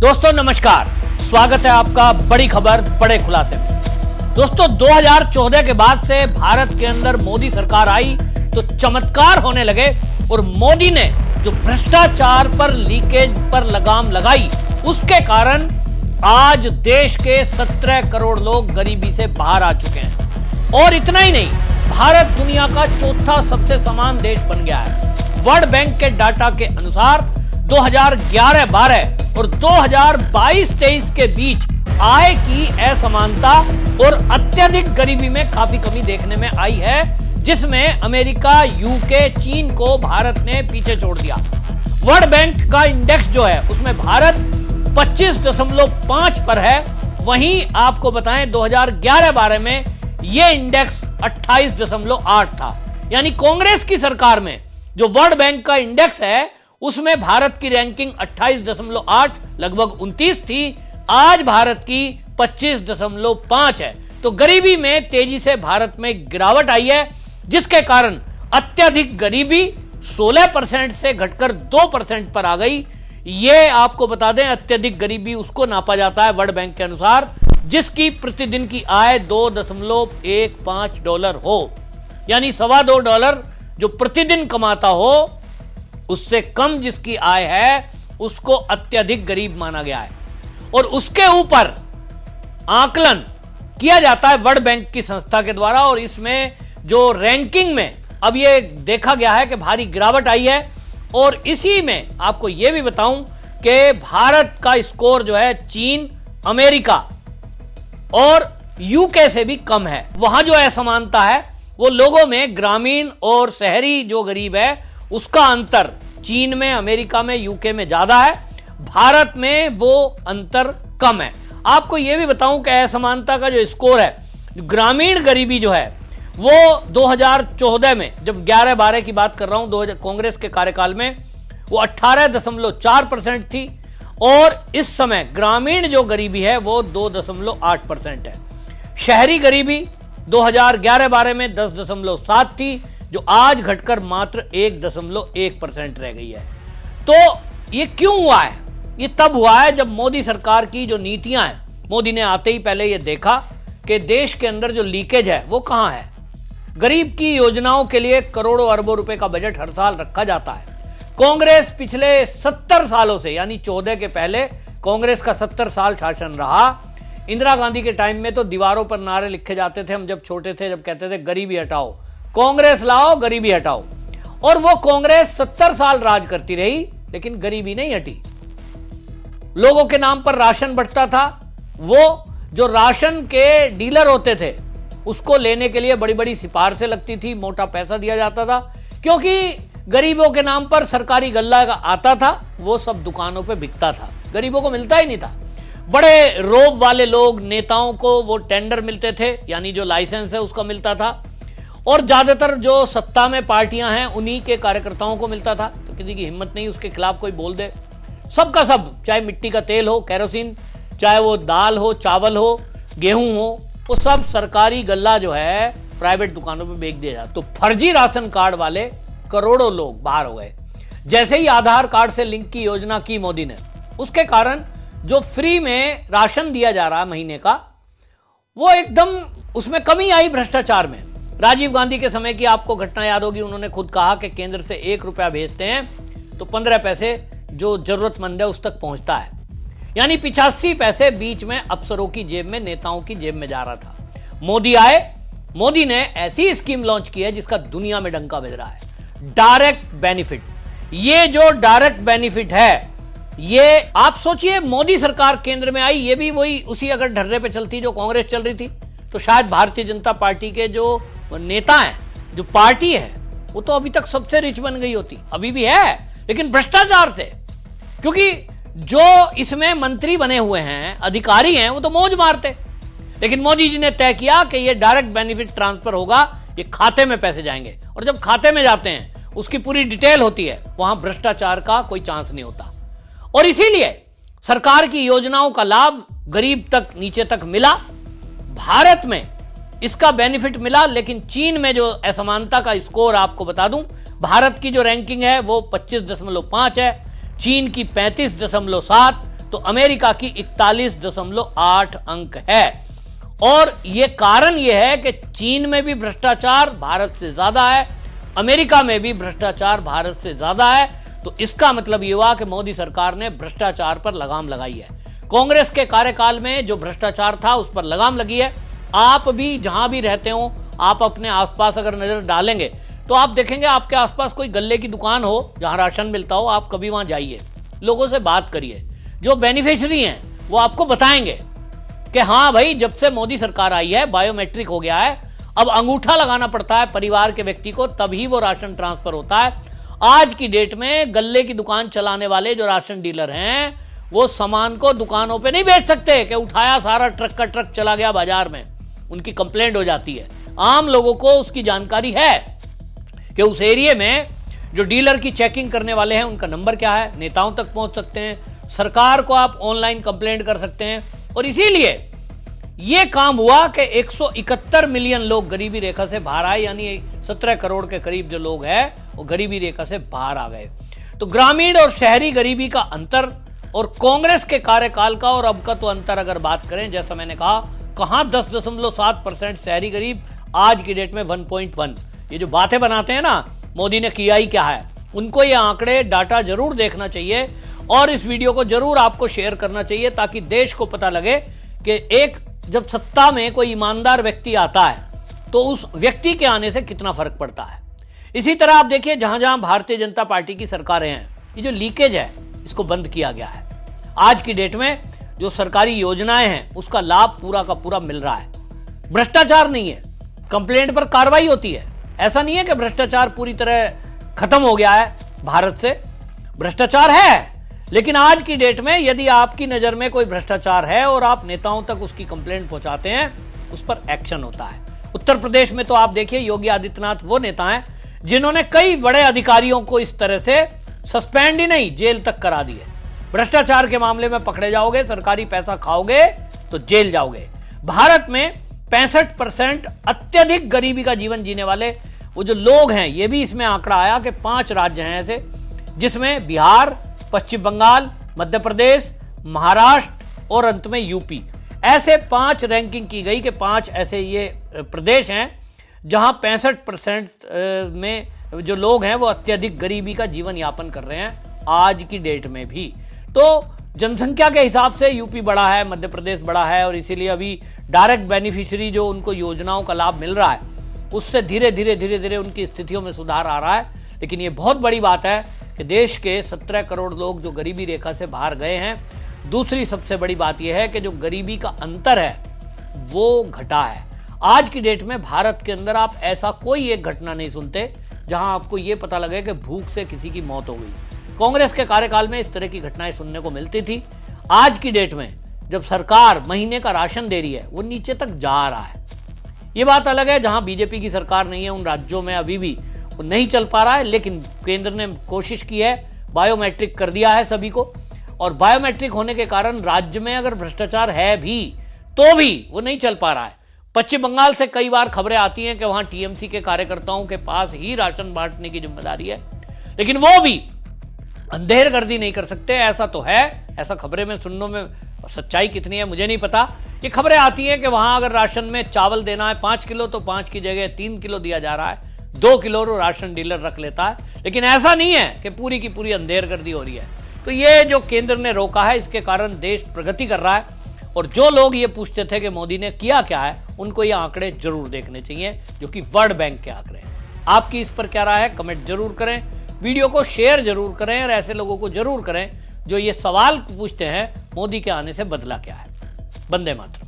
दोस्तों नमस्कार, स्वागत है आपका बड़ी खबर बड़े खुलासे में। दोस्तों 2014 के बाद से भारत के अंदर मोदी सरकार आई तो चमत्कार होने लगे और मोदी ने जो भ्रष्टाचार पर लीकेज पर लगाम लगाई उसके कारण आज देश के 17 करोड़ लोग गरीबी से बाहर आ चुके हैं। और इतना ही नहीं, भारत दुनिया का चौथा सबसे समान देश बन गया है। वर्ल्ड बैंक के डाटा के अनुसार 2011-12 और 2022-23 के बीच आय की असमानता और अत्यधिक गरीबी में काफी कमी देखने में आई है, जिसमें अमेरिका, यूके, चीन को भारत ने पीछे छोड़ दिया। वर्ल्ड बैंक का इंडेक्स जो है उसमें भारत 25.5 पर है। वहीं आपको बताएं 2011-12 में यह इंडेक्स 28.8 था। यानी कांग्रेस की सरकार में जो वर्ल्ड बैंक का इंडेक्स है उसमें भारत की रैंकिंग 28.8 लगभग 29 थी, आज भारत की 25.5 है। तो गरीबी में तेजी से भारत में गिरावट आई है, जिसके कारण अत्यधिक गरीबी 16% से घटकर 2% पर आ गई। यह आपको बता दें, अत्यधिक गरीबी उसको नापा जाता है वर्ल्ड बैंक के अनुसार जिसकी प्रतिदिन की आय $2.15 हो, यानी $2.25 जो प्रतिदिन कमाता हो उससे कम जिसकी आय है उसको अत्यधिक गरीब माना गया है। और उसके ऊपर आकलन किया जाता है वर्ल्ड बैंक की संस्था के द्वारा, और इसमें जो रैंकिंग में अब यह देखा गया है कि भारी गिरावट आई है। और इसी में आपको यह भी बताऊं कि भारत का स्कोर जो है चीन, अमेरिका और यूके से भी कम है। वहां जो असमानता है वो लोगों में ग्रामीण और शहरी जो गरीब है उसका अंतर चीन में, अमेरिका में, यूके में ज्यादा है, भारत में वो अंतर कम है। आपको यह भी बताऊं कि असमानता का जो स्कोर है, ग्रामीण गरीबी जो है वो 2014 में, जब 11-12 की बात कर रहा हूं, कांग्रेस के कार्यकाल में वो 18.4% थी, और इस समय ग्रामीण जो गरीबी है वो 2.8% है। शहरी गरीबी 2011-12 में 10.7 थी, जो आज घटकर मात्र 1.1% रह गई है। तो ये क्यों हुआ है? ये तब हुआ है जब मोदी सरकार की जो नीतियां हैं, मोदी ने आते ही पहले ये देखा कि देश के अंदर जो लीकेज है वो कहां है। गरीब की योजनाओं के लिए करोड़ों अरबों रुपए का बजट हर साल रखा जाता है। कांग्रेस पिछले 70 सालों से, यानी 14 के पहले कांग्रेस का 70 साल शासन रहा। इंदिरा गांधी के टाइम में तो दीवारों पर नारे लिखे जाते थे, हम जब छोटे थे, जब कहते थे गरीबी हटाओ, कांग्रेस लाओ, गरीबी हटाओ। और वो कांग्रेस 70 साल राज करती रही, लेकिन गरीबी नहीं हटी। लोगों के नाम पर राशन बढ़ता था। वो जो राशन के डीलर होते थे उसको लेने के लिए बड़ी बड़ी सिफारिशें लगती थी, मोटा पैसा दिया जाता था, क्योंकि गरीबों के नाम पर सरकारी गल्ला आता था, वो सब दुकानों पे बिकता था, गरीबों को मिलता ही नहीं था। बड़े रोब वाले लोग, नेताओं को वो टेंडर मिलते थे, यानी जो लाइसेंस है उसका मिलता था, और ज्यादातर जो सत्ता में पार्टियां हैं उन्हीं के कार्यकर्ताओं को मिलता था। तो किसी की हिम्मत नहीं उसके खिलाफ कोई बोल दे। सबका सब, चाहे मिट्टी का तेल हो, केरोसिन, चाहे वो दाल हो, चावल हो, गेहूं हो, वो सब सरकारी गल्ला जो है प्राइवेट दुकानों पे बेच दिया जाता। तो फर्जी राशन कार्ड वाले करोड़ों लोग बाहर हो गए। जैसे ही आधार कार्ड से लिंक की योजना की मोदी ने, उसके कारण जो फ्री में राशन दिया जा रहा है महीने का, वो एकदम उसमें कमी आई भ्रष्टाचार में। राजीव गांधी के समय की आपको घटना याद होगी, उन्होंने खुद कहा कि केंद्र से 1 रुपया भेजते हैं तो 15 पैसे जो जरूरतमंद है उस तक पहुंचता है, यानी 85 पैसे बीच में अफसरों की जेब में, नेताओं की जेब में जा रहा था। मोदी आए, मोदी ने ऐसी स्कीम लॉन्च की है जिसका दुनिया में डंका बज रहा है, डायरेक्ट बेनिफिट। ये जो डायरेक्ट बेनिफिट है, ये आप सोचिए, मोदी सरकार केंद्र में आई, ये भी वही उसी अगर ढर्रे पे चलती जो कांग्रेस चल रही थी, तो शायद भारतीय जनता पार्टी के जो नेता हैं, जो पार्टी है, वो तो अभी तक सबसे रिच बन गई होती, अभी भी है, लेकिन भ्रष्टाचार से। क्योंकि जो इसमें मंत्री बने हुए हैं, अधिकारी हैं, वो तो मौज मारते, लेकिन मोदी जी ने तय किया कि ये डायरेक्ट बेनिफिट ट्रांसफर होगा, ये खाते में पैसे जाएंगे, और जब खाते में जाते हैं उसकी पूरी डिटेल होती है, वहां भ्रष्टाचार का कोई चांस नहीं होता। और इसीलिए सरकार की योजनाओं का लाभ गरीब तक, नीचे तक मिला। भारत में इसका बेनिफिट मिला, लेकिन चीन में जो असमानता का स्कोर आपको बता दूं, भारत की जो रैंकिंग है वो 25.5 है, चीन की 35.7, तो अमेरिका की 41.8 अंक है। और यह कारण यह है कि चीन में भी भ्रष्टाचार भारत से ज्यादा है, अमेरिका में भी भ्रष्टाचार भारत से ज्यादा है। तो इसका मतलब यह हुआ कि मोदी सरकार ने भ्रष्टाचार पर लगाम लगाई है। कांग्रेस के कार्यकाल में जो भ्रष्टाचार था उस पर लगाम लगी है। आप भी जहां भी रहते हो, आप अपने आसपास अगर नजर डालेंगे तो आप देखेंगे आपके आसपास कोई गल्ले की दुकान हो जहां राशन मिलता हो, आप कभी वहां जाइए, लोगों से बात करिए। जो बेनिफिशियरी हैं वो आपको बताएंगे कि हाँ भाई, जब से मोदी सरकार आई है बायोमेट्रिक हो गया है, अब अंगूठा लगाना पड़ता है परिवार के व्यक्ति को, तभी वो राशन ट्रांसफर होता है। आज की डेट में गल्ले की दुकान चलाने वाले जो राशन डीलर हैं वो सामान को दुकानों पे नहीं बेच सकते कि उठाया सारा ट्रक का ट्रक चला गया बाजार में, उनकी कंप्लेंट हो जाती है। आम लोगों को उसकी जानकारी है कि उस एरिया में जो डीलर की चेकिंग करने वाले हैं उनका नंबर क्या है, नेताओं तक पहुंच सकते हैं, सरकार को आप ऑनलाइन कंप्लेंट कर सकते हैं। और इसीलिए यह काम हुआ कि 171 मिलियन लोग गरीबी रेखा से बाहर आए, यानी 17 करोड़ के करीब जो लोग हैं वो गरीबी रेखा से बाहर आ गए। तो ग्रामीण और शहरी गरीबी का अंतर और कांग्रेस के कार्यकाल का और अब का तो अंतर अगर बात करें, जैसा मैंने कहा, कहां 10.7% शहरी गरीब, आज की डेट में 1.1। ये जो बातें बनाते हैं ना मोदी ने किया ही क्या है, उनको ये आंकड़े डाटा जरूर देखना चाहिए और इस वीडियो को जरूर आपको शेयर करना चाहिए ताकि देश को पता लगे कि एक जब सत्ता में कोई ईमानदार व्यक्ति आता है तो उस व्यक्ति के आने से कितना फर्क पड़ता है। इसी तरह आप देखिए जहां जहां भारतीय जनता पार्टी की सरकारें हैं, ये जो लीकेज है इसको बंद किया गया है। आज की डेट में जो सरकारी योजनाएं हैं उसका लाभ पूरा का पूरा मिल रहा है। भ्रष्टाचार नहीं है, कंप्लेंट पर कार्रवाई होती है। ऐसा नहीं है कि भ्रष्टाचार पूरी तरह खत्म हो गया है भारत से, भ्रष्टाचार है, लेकिन आज की डेट में यदि आपकी नजर में कोई भ्रष्टाचार है और आप नेताओं तक उसकी कंप्लेंट पहुंचाते हैं, उस पर एक्शन होता है। उत्तर प्रदेश में तो आप देखिए योगी आदित्यनाथ वो नेता हैं जिन्होंने कई बड़े अधिकारियों को इस तरह से सस्पेंड ही नहीं, जेल तक करा दिए। भ्रष्टाचार के मामले में पकड़े जाओगे, सरकारी पैसा खाओगे तो जेल जाओगे। भारत में 65% अत्यधिक गरीबी का जीवन जीने वाले वो जो लोग हैं, ये भी इसमें आंकड़ा आया कि 5 राज्य हैं ऐसे जिसमें बिहार, पश्चिम बंगाल, मध्य प्रदेश, महाराष्ट्र और अंत में यूपी, ऐसे 5 रैंकिंग की गई कि 5 ऐसे ये प्रदेश हैं जहां 65% में जो लोग हैं वो अत्यधिक गरीबी का जीवन यापन कर रहे हैं आज की डेट में भी। तो जनसंख्या के हिसाब से यूपी बड़ा है, मध्य प्रदेश बड़ा है और इसीलिए अभी डायरेक्ट बेनिफिशियरी जो उनको योजनाओं का लाभ मिल रहा है उससे धीरे धीरे उनकी स्थितियों में सुधार आ रहा है। लेकिन ये बहुत बड़ी बात है कि देश के 17 करोड़ लोग जो गरीबी रेखा से बाहर गए हैं। दूसरी सबसे बड़ी बात यह है कि जो गरीबी का अंतर है वो घटा है। आज की डेट में भारत के अंदर आप ऐसा कोई एक घटना नहीं सुनते जहां आपको यह पता लगे कि भूख से किसी की मौत हो गई। कांग्रेस के कार्यकाल में इस तरह की घटनाएं सुनने को मिलती थी। आज की डेट में जब सरकार महीने का राशन दे रही है वो नीचे तक जा रहा है। ये बात अलग है जहां बीजेपी की सरकार नहीं है, उन राज्यों में अभी भी वो नहीं चल पा रहा है, लेकिन केंद्र ने कोशिश की है, बायोमेट्रिक कर दिया है सभी को। और बायोमेट्रिक होने के कारण राज्य में अगर भ्रष्टाचार है भी तो भी वो नहीं चल पा रहा है। पश्चिम बंगाल से कई बार खबरें आती हैं कि वहां टीएमसी के कार्यकर्ताओं के पास ही राशन बांटने की जिम्मेदारी है, लेकिन वो भी अंधेरगर्दी नहीं कर सकते। ऐसा तो है, ऐसा खबरें में सुनने में सच्चाई कितनी है मुझे नहीं पता। ये खबरें आती हैं कि वहां अगर राशन में चावल देना है 5 किलो तो 5 की जगह 3 किलो दिया जा रहा है, 2 किलो राशन डीलर रख लेता है। लेकिन ऐसा नहीं है कि पूरी की पूरी अंधेरगर्दी हो रही है। तो ये जो केंद्र ने रोका है इसके कारण देश प्रगति कर रहा है। और जो लोग ये पूछते थे कि मोदी ने किया क्या है, उनको ये आंकड़े जरूर देखने चाहिए जो कि वर्ल्ड बैंक के आंकड़े हैं। आपकी इस पर क्या राय है कमेंट जरूर करें, वीडियो को शेयर जरूर करें और ऐसे लोगों को जरूर करें जो ये सवाल पूछते हैं मोदी के आने से बदला क्या है। वंदे मातरम।